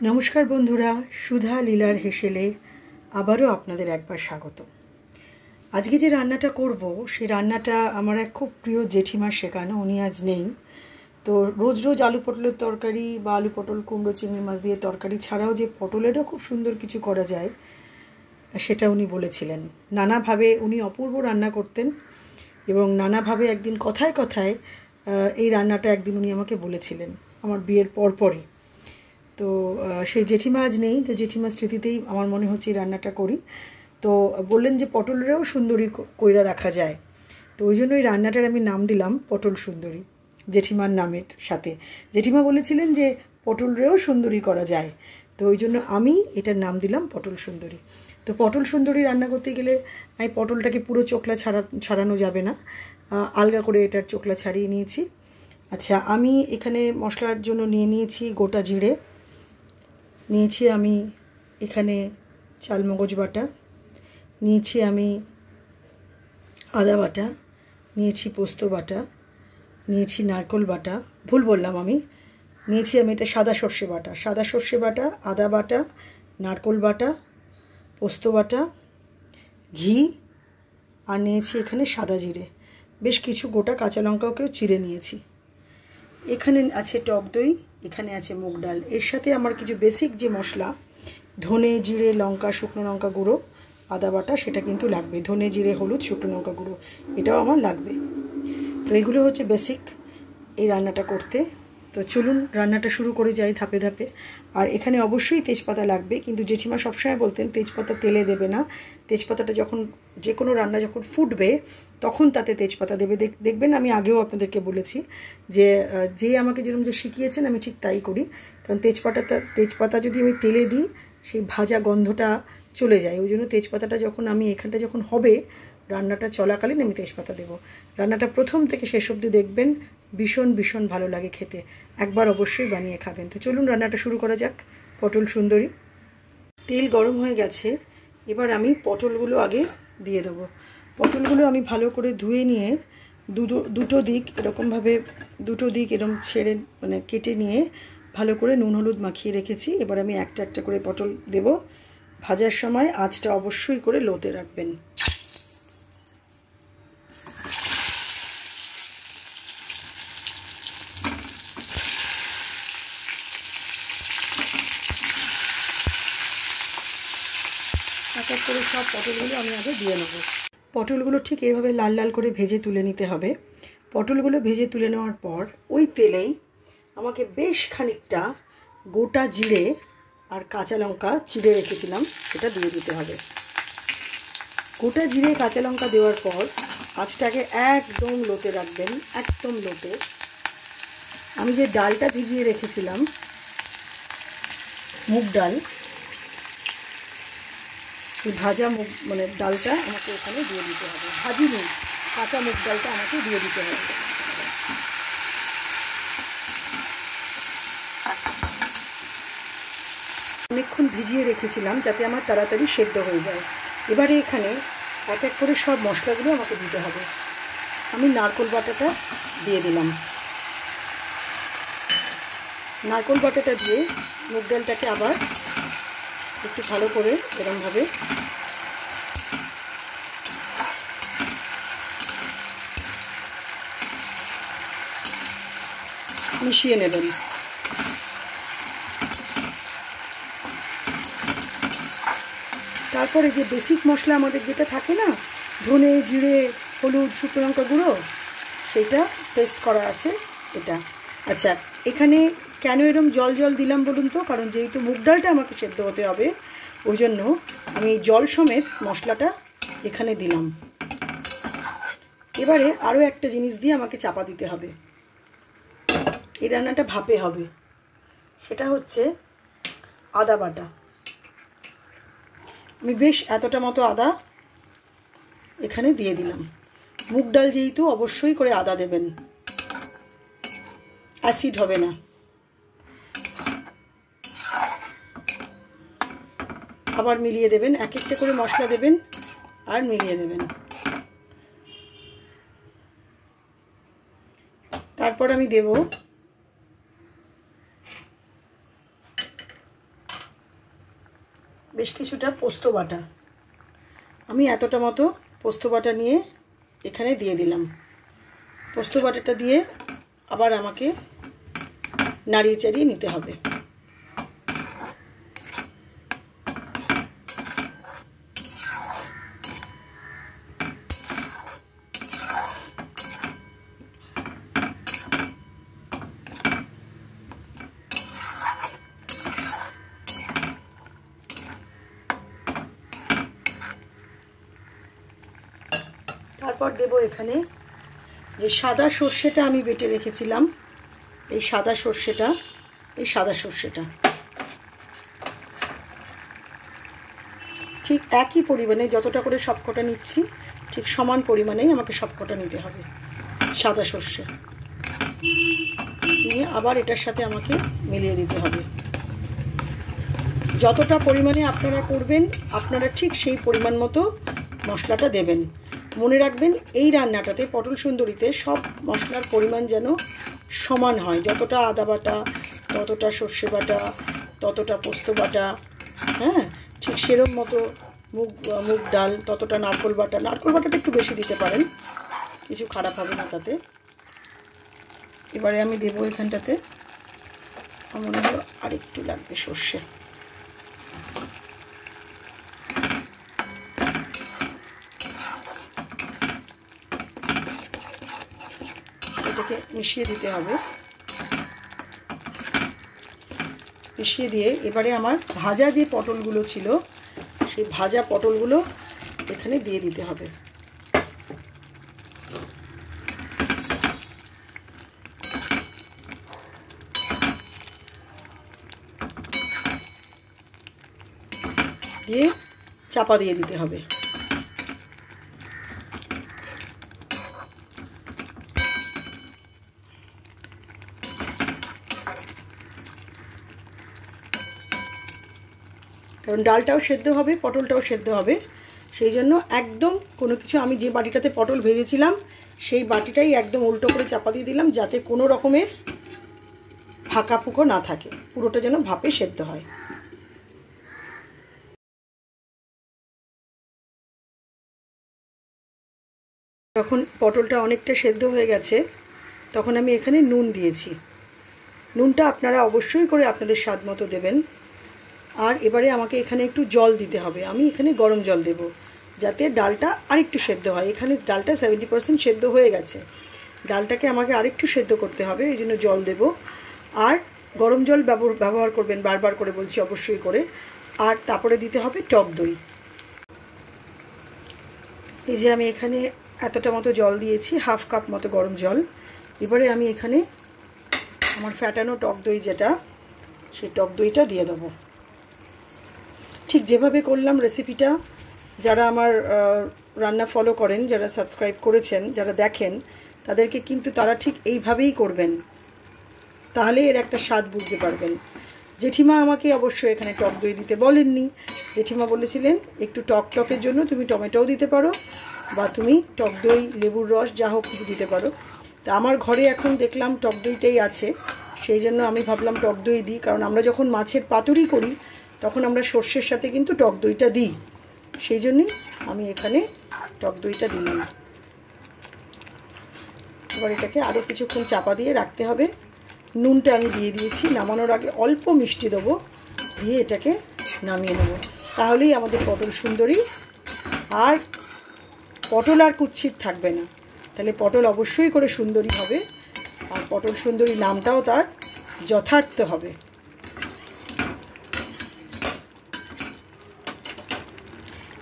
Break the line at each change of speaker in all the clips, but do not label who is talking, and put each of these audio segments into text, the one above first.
নমস্কার বন্ধুরা, সুধা লীলার হেসেলে আবারও আপনাদের একবার স্বাগত। আজকে যে রান্নাটা করব সেই রান্নাটা আমার এক খুব প্রিয় জেঠিমার শেখানো। উনি আজ নেই, তো রোজ রোজ আলু পটলের তরকারি বা আলু পটল কুমড়ো চিংড়ি মাছ দিয়ে তরকারি ছাড়াও যে পটলেরও খুব সুন্দর কিছু করা যায় সেটা উনি বলেছিলেন। নানাভাবে উনি অপূর্ব রান্না করতেন এবং নানাভাবে একদিন কথায় কথায় এই রান্নাটা একদিন উনি আমাকে বলেছিলেন আমার বিয়ের পরপরই। তো সেই জেঠিমা আজ নেই, তো জেঠিমার স্মৃতিতেই আমার মনে হচ্ছে এই রান্নাটা করি। তো বললেন যে পটলেরও সুন্দরী কইরা রাখা যায়, তো ওই জন্য ওই রান্নাটার আমি নাম দিলাম পটল সুন্দরী, জেঠিমার নামের সাথে। জেঠিমা বলেছিলেন যে পটলেরও সুন্দরী করা যায়, তো ওই জন্য আমি এটার নাম দিলাম পটল সুন্দরী। তো পটল সুন্দরী রান্না করতে গেলে আমি পটলটাকে পুরো চোখলা ছাড়ানো যাবে না, আলগা করে এটার চোখলা ছাড়িয়ে নিয়েছি। আচ্ছা, আমি এখানে মশলার জন্য নিয়েছি গোটা জিরে, নিয়েছি আমি এখানে চালমগজ বাটা, নিয়েছি আমি আদা বাটা, নিয়েছি পোস্ত বাটা, নিয়েছি নারকোল বাটা, ভুল বললাম আমি, নিয়েছি আমি এটা সাদা সর্ষে বাটা, আদা বাটা, নারকোল বাটা, পোস্ত বাটা, ঘি, আর নিয়েছি এখানে সাদা জিরে, বেশ কিছু গোটা কাঁচা লঙ্কাকেও চিড়ে নিয়েছি। এখানে আছে টক দই, এখানে আছে মুগ ডাল। এর সাথে আমার কিছু বেসিক যে মশলা, ধনে জিরে লঙ্কা শুকনো লঙ্কা গুঁড়ো আদা বাটা, সেটা কিন্তু লাগবে। ধনে জিরে হলুদ শুকনো লঙ্কা গুঁড়ো এটাও আমার লাগবে। তো এগুলো হচ্ছে বেসিক এই রান্নাটা করতে। তো চলুন রান্নাটা শুরু করে যাই ধাপে ধাপে। আর এখানে অবশ্যই তেজপাতা লাগবে, কিন্তু জেঠিমা সবসময় বলতেন তেজপাতা তেলে দেবে না, তেজপাতাটা যখন যে কোনো রান্না যখন ফুটবে তখন তাতে তেজপাতা দেবে। দেখবেন আমি আগেও আপনাদেরকে বলেছি যে আমাকে যেরকম যে শিখিয়েছেন আমি ঠিক তাই করি, কারণ তেজপাতা যদি আমি তেলে দিই সেই ভাজা গন্ধটা চলে যায়। ওই জন্য তেজপাতাটা যখন আমি এখানটা যখন হবে রান্নাটা চলাকালীন আমি তেজপাতা দেবো। রান্নাটা প্রথম থেকে শেষ অবধি দেখবেন, ভীষণ ভীষণ ভালো লাগে খেতে, একবার অবশ্যই বানিয়ে খাবেন। তো চলুন রান্নাটা শুরু করা যাক। পটল সুন্দরী। তেল গরম হয়ে গেছে, এবার আমি পটলগুলো আগে দিয়ে দেবো। পটলগুলো আমি ভালো করে ধুয়ে নিয়ে দুটো দিক এরকম ছেড়ে মানে কেটে নিয়ে ভালো করে নুন হলুদ মাখিয়ে রেখেছি। এবার আমি একটা একটা করে পটল দেব। ভাজার সময় আঁচটা অবশ্যই করে লোতে রাখবেন। এক এক করে সব পটলগুলো আমি আগে দিয়ে নেব। পটলগুলো ঠিক এইভাবে লাল লাল করে ভেজে তুলে নিতে হবে। পটলগুলো ভেজে তুলে নেওয়ার পর ওই তেলেই আমাকে বেশ খানিকটা গোটা জিরে আর কাঁচা লঙ্কা চিড়ে রেখেছিলাম সেটা দিয়ে দিতে হবে। গোটা জিরে কাঁচা লঙ্কা দেওয়ার পর আঁচটাকে একদম লোতে রাখবেন, একদম লোতে। আমি যে ডালটা ভিজিয়ে রেখেছিলাম মুগ ডাল, এই ভাজা মুগ মানে ডালটা আমাকে এখানে দিয়ে দিতে হবে। ভাজিনি, কাঁচা মুগ ডালটা আমাকে দিয়ে দিতে হবে। অনেকক্ষণ ভিজিয়ে রেখেছিলাম যাতে আমার তাড়াতাড়ি সেদ্ধ হয়ে যায়। এবারে এখানে এক এক করে সব মশলাগুলো আমাকে দিতে হবে। আমি নারকোল বাটাটা দিয়ে দিলাম। নারকোল বাটাটা দিয়ে মুগ ডালটাকে আবার একটু ভালো করে এরমভাবে মিশিয়ে নেবেন। তারপরে যে বেসিক মশলা আমাদের যেটা থাকে না, ধনে জিরে হলুদ শুকনো লঙ্কা গুঁড়ো, সেটা পেস্ট করা আছে এটা। আচ্ছা, এখানে কেন এরম জল জল দিলাম বলুন তো? কারণ যেহেতু মুগ ডালটা আমাকে সেদ্ধ হতে হবে ওই জন্য আমি জল সমেত মশলাটা এখানে দিলাম। এবারে আরও একটা জিনিস দিয়ে আমাকে চাপা দিতে হবে। এই রান্নাটা ভাপে হবে, সেটা হচ্ছে আদা বাটা। আমি বেশ এতটা মতো আদা এখানে দিয়ে দিলাম। মুগ ডাল যেহেতু অবশ্যই করে আদা দেবেন, অ্যাসিড হবে না। আবার মিলিয়ে দেবেন, এক একটা করে মশলা দেবেন আর মিলিয়ে দেবেন। তারপর আমি দেব বেশ কিছুটা পোস্ত বাটা, আমি এতটা মতো পোস্ত বাটা নিয়ে এখানে দিয়ে দিলাম। পোস্ত বাটাটা দিয়ে আবার আমাকে নাড়িয়ে চাড়িয়ে নিতে হবে। তারপর দেব এখানে যে সাদা সর্ষেটা আমি বেটে রেখেছিলাম, এই সাদা সর্ষেটা ঠিক একই পরিমাণে, যতটা করে সবকটা নিচ্ছি ঠিক সমান পরিমাণেই আমাকে সবকটা নিতে হবে। সাদা সর্ষে নিয়ে আবার এটার সাথে আমাকে মিলিয়ে দিতে হবে। যতটা পরিমাণে আপনারা করবেন আপনারা ঠিক সেই পরিমাণ মতো মশলাটা দেবেন। মনে রাখবেন এই রান্নাটাতে, পটল সুন্দরীতে সব মশলার পরিমাণ যেন সমান হয়। যতটা আদা বাটা, ততটা সর্ষে বাটা, ততটা পোস্ত বাটা, হ্যাঁ ঠিক সেরকম মতো মুগ ডাল, ততটা নারকেল বাটাটা একটু বেশি দিতে পারেন, কিছু খারাপ হবে না তাতে। এবারে আমি দেবো এখানটাতে, আমার মনে হয় আরেকটু লাগবে সর্ষে। এটাকে মিশিয়ে দিতে হবে। মিশিয়ে দিয়ে এবারে আমার ভাজা যে পটলগুলো ছিল সেই ভাজা পটলগুলো এখানে দিয়ে দিতে হবে। দিয়ে চাপা দিয়ে দিতে হবে। কারণ ডালটাও সেদ্ধ হবে, পটলটাও সেদ্ধ হবে, সেই জন্য একদম কোনো কিছু, আমি যে বাটিটাতে পটল ভেজেছিলাম সেই বাটিটাই একদম উল্টো করে চাপা দিয়ে দিলাম, যাতে কোনো রকমের ফাঁকা ফুঁকো না থাকে, পুরোটা যেন ভাপে সেদ্ধ হয়। যখন পটলটা অনেকটা সেদ্ধ হয়ে গেছে তখন আমি এখানে নুন দিয়েছি। নুনটা আপনারা অবশ্যই করে আপনাদের স্বাদ মতো দেবেন। আর এবারে আমাকে এখানে একটু জল দিতে হবে। আমি এখানে গরম জল দেব যাতে ডালটা আরেকটু সেদ্ধ হয়। এখানে ডালটা 70% সেদ্ধ হয়ে গেছে, ডালটাকে আমাকে আরেকটু সেদ্ধ করতে হবে, এই জন্য জল দেব। আর গরম জল ব্যবহার করবেন, বারবার করে বলছি অবশ্যই করে। আর তারপরে দিতে হবে টক দই। এই যে আমি এখানে এতটা মতো জল দিয়েছি, হাফ কাপ মতো গরম জল। এবারে আমি এখানে আমার ফ্যাটানো টক দই যেটা, সেই টক দইটা দিয়ে দেবো। ঠিক যেভাবে করলাম রেসিপিটা, যারা আমার রান্না ফলো করেন, যারা সাবস্ক্রাইব করেছেন, যারা দেখেন, তাদেরকে কিন্তু তারা ঠিক এইভাবেই করবেন, তাহলে এর একটা স্বাদ বুঝতে পারবেন। জেঠিমা আমাকে অবশ্যই এখানে টক দই দিতে বলেননি। জেঠিমা বলেছিলেন একটু টকের জন্য তুমি টমেটোও দিতে পারো, বা তুমি টক দই, লেবুর রস যা হোক দিতে পারো। তা আমার ঘরে এখন দেখলাম টক দইটাই আছে, সেই জন্য আমি ভাবলাম টক দই দিই। কারণ আমরা যখন মাছের পাতুরি করি তখন আমরা সর্ষের সাথে কিন্তু টক দইটা দিই, সেই জন্যই আমি এখানে টক দইটা দিলাম। এবার এটাকে আরও কিছুক্ষণ চাপা দিয়ে রাখতে হবে। নুনটা আমি দিয়ে দিয়েছি, নামানোর আগে অল্প মিষ্টি দেবো, দিয়ে এটাকে নামিয়ে নেব। তাহলেই আমাদের পটল সুন্দরী, আর পটল আর কুৎসিত থাকবে না, তাহলে পটল অবশ্যই করে সুন্দরী হবে, আর পটল সুন্দরী নামটাও তার যথার্থ হবে।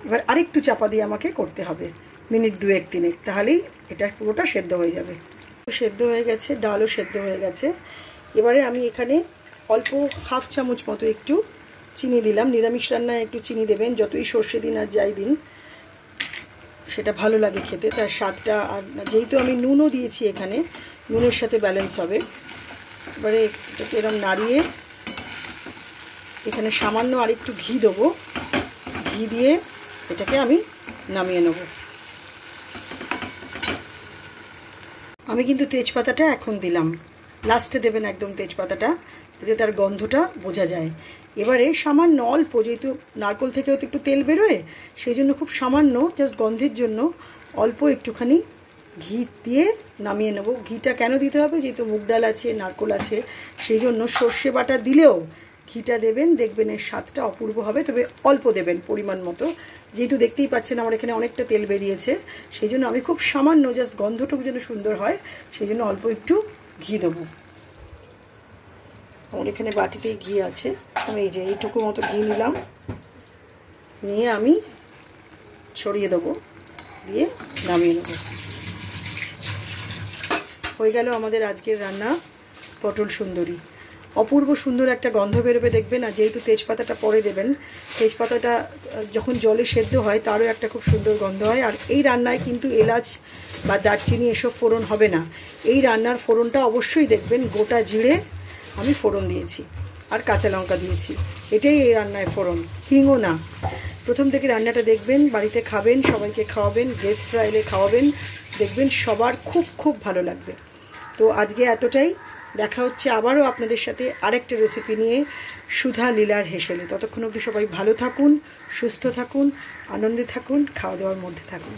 এবার আরেকটু চাপা দিয়ে আমাকে করতে হবে মিনিট 2-3, তাহলেই এটা পুরোটা সেদ্ধ হয়ে যাবে। সেদ্ধ হয়ে গেছে, ডালও সেদ্ধ হয়ে গেছে। এবারে আমি এখানে অল্প হাফ চামচ মতো একটু চিনি দিলাম। নিরামিষ রান্নায় একটু চিনি দেবেন, যতই সর্ষে দিন আর যাই দিন, সেটা ভালো লাগে খেতে, তার স্বাদটা। আর যেহেতু আমি নুনও দিয়েছি এখানে, নুনের সাথে ব্যালেন্স হবে। এবারে এটাকে এরকম নাড়িয়ে এখানে সামান্য আরেকটু ঘি দেবো, ঘি দিয়ে এটাকে আমি নামিয়ে নেব। আমি কিন্তু তেজপাতাটা এখন দিলাম, লাস্টে দেবেন একদম তেজপাতাটা, যাতে তার গন্ধটা বোঝা যায়। এবারে সামান্য অল্প, যেহেতু নারকোল থেকেও তো একটু তেল বেরোয়, সেই জন্য খুব সামান্য জাস্ট গন্ধের জন্য অল্প একটুখানি ঘি দিয়ে নামিয়ে নেব। ঘিটা কেন দিতে হবে, যেহেতু মুগ ডাল আছে, নারকোল আছে, সেই জন্য সর্ষে বাটা দিলেও ঘিটা দেবেন, দেখবেন এর স্বাদটা অপূর্ব হবে। তবে অল্প দেবেন, পরিমাণ মতো, যেহেতু দেখতেই পাচ্ছেন আমার এখানে অনেকটা তেল বেরিয়েছে, সেই জন্য আমি খুব সামান্য জাস্ট গন্ধটুকু যেন সুন্দর হয় সেই জন্য অল্প একটু ঘি দেবো। আমার এখানে বাটিতেই ঘি আছে, আমি এই যে এইটুকু মতো ঘি নিলাম, নিয়ে আমি ছড়িয়ে দেবো, দিয়ে নামিয়ে নেব। হয়ে গেল আমাদের আজকের রান্না পটল সুন্দরী। অপূর্ব সুন্দর একটা গন্ধ বেরোবে দেখবেন। আর যেহেতু তেজপাতাটা পরে দেবেন, তেজপাতাটা যখন জলে সেদ্ধ হয় তারও একটা খুব সুন্দর গন্ধ হয়। আর এই রান্নায় কিন্তু এলাচ বা দারচিনি এসব ফোড়ন হবে না। এই রান্নার ফোড়নটা অবশ্যই দেখবেন গোটা জিরে আমি ফোড়ন দিয়েছি আর কাঁচা লঙ্কা দিয়েছি, এটাই এই রান্নায় ফোড়ন, হিংও না। প্রথম থেকে রান্নাটা দেখবেন, বাড়িতে খাবেন, সবাইকে খাওয়াবেন, গেস্টরা এলে খাওয়াবেন, দেখবেন সবার খুব খুব ভালো লাগবে। তো আজকে এতটাই, দেখা হচ্ছে আবারও আপনাদের সাথে আরেকটা রেসিপি নিয়ে সুধা লীলার হেসেলে। ততক্ষণ অবধি সবাই ভালো থাকুন, সুস্থ থাকুন, আনন্দে থাকুন, খাওয়া দাওয়ার মধ্যে থাকুন।